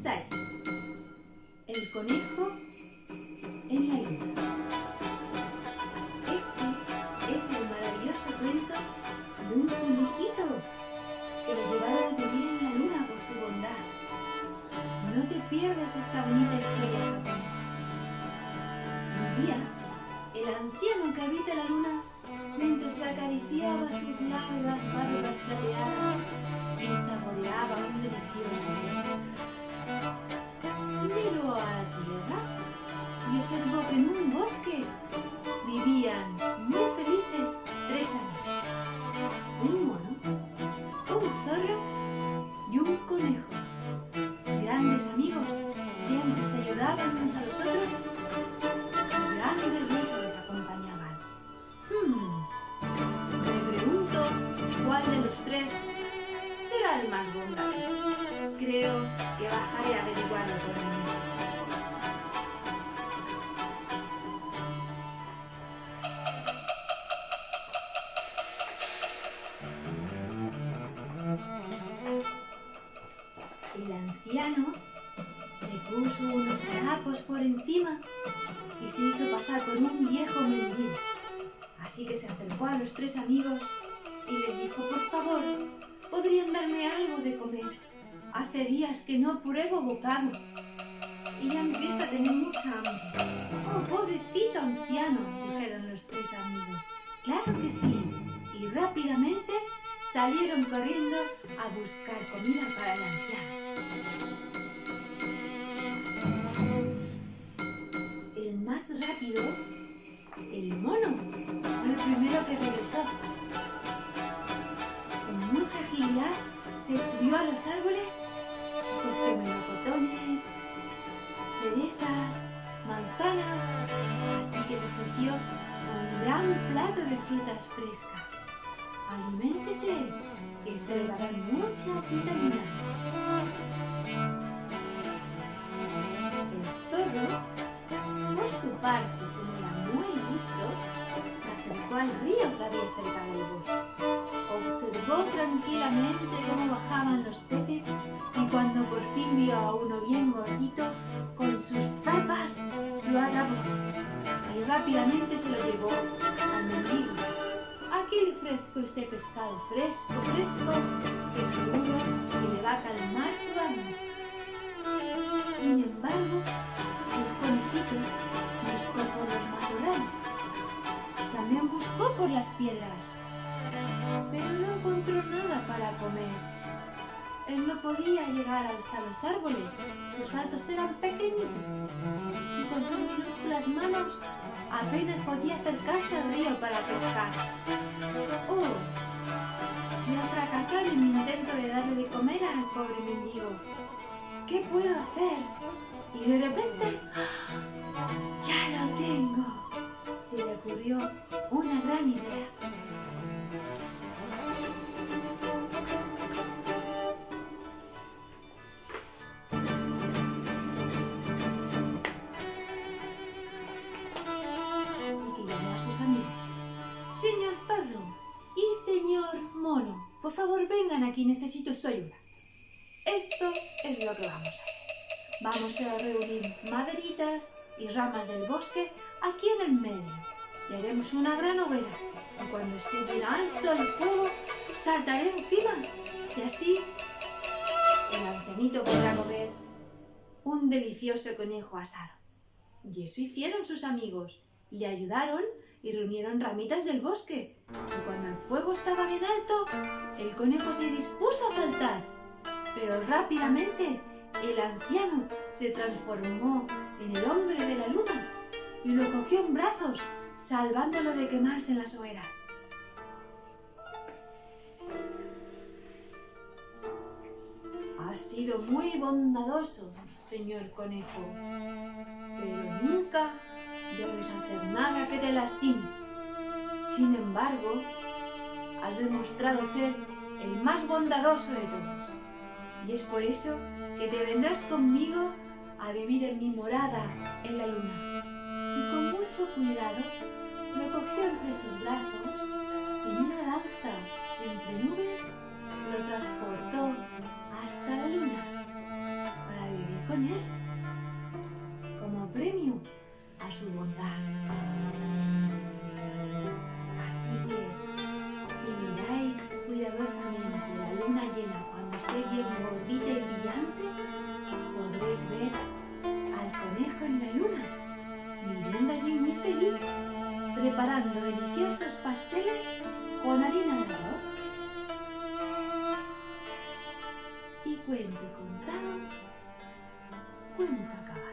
Ensayo. El conejo en la luna. Este es el maravilloso cuento de un conejito que lo llevaron a vivir en la luna por su bondad. No te pierdas esta bonita historia japonesa. Un día, el anciano que habita la luna, mientras se acariciaba sus largas barbas plateadas y saboreaba un delicioso helado, miró a la tierra y observó que en un bosque vivían muy felices tres amigos: un mono, un zorro y un conejo. Grandes amigos, siempre se ayudaban unos a los otros y grandes risas les acompañaban. Me pregunto cuál de los tres será el más bondadoso. Creo que bajaré a averiguarlo por mí mismo. El anciano se puso unos harapos por encima y se hizo pasar por un viejo mendigo. Así que se acercó a los tres amigos y les dijo: por favor, ¿podrían darme algo de comer? Hace días que no pruebo bocado y ya empiezo a tener mucha hambre. Oh, pobrecito anciano, dijeron los tres amigos. Claro que sí. Y rápidamente salieron corriendo a buscar comida para el anciano. El más rápido, el mono, fue el primero que regresó. Con mucha agilidad se subió a los árboles y cogió melocotones, cerezas, manzanas, así que le ofreció un gran plato de frutas frescas. Aliméntese, que esto le va a dar muchas vitaminas. El zorro, por su parte, como era muy listo, se acercó al río que había cerca del bosque. Observó tranquilamente cómo bajaban los peces y cuando por fin vio a uno bien gordito, con sus zarpas lo atrapó y rápidamente se lo llevó al mendigo. Aquí le ofrezco este pescado fresco, que seguro que le va a calmar su hambre. Sin embargo, el conejito buscó por los matorrales, también buscó por las piedras, pero no encontró nada para comer. Él no podía llegar hasta los árboles, sus saltos eran pequeñitos y con sus minúsculas manos apenas podía acercarse al río para pescar. ¡Oh! Y al fracasar en mi intento de darle de comer al pobre mendigo, ¿qué puedo hacer? Y de repente, ¡ya lo tengo! Se le ocurrió una gran idea. Señor zorro y señor mono, por favor vengan aquí, necesito su ayuda. Esto es lo que vamos a hacer. Vamos a reunir maderitas y ramas del bosque aquí en el medio y haremos una gran hoguera. Y cuando esté bien alto el fuego, saltaré encima y así el ancianito podrá comer un delicioso conejo asado. Y eso hicieron sus amigos, le ayudaron y reunieron ramitas del bosque. Y cuando el fuego estaba bien alto, el conejo se dispuso a saltar. Pero rápidamente el anciano se transformó en el hombre de la luna y lo cogió en brazos, salvándolo de quemarse en las hogueras. Has sido muy bondadoso, señor conejo, pero nunca debes hacer nada que te lastime. Sin embargo, has demostrado ser el más bondadoso de todos. Y es por eso que te vendrás conmigo a vivir en mi morada en la luna. Y con mucho cuidado lo cogió entre sus brazos y en una danza entre nubes lo transportó hasta la luna para vivir con él, como premio a su bondad. Así que, si miráis cuidadosamente la luna llena cuando esté bien gordita y brillante, podréis ver al conejo en la luna, viviendo allí muy feliz, preparando deliciosos pasteles con harina de arroz. Y cuento contado, cuento acabado.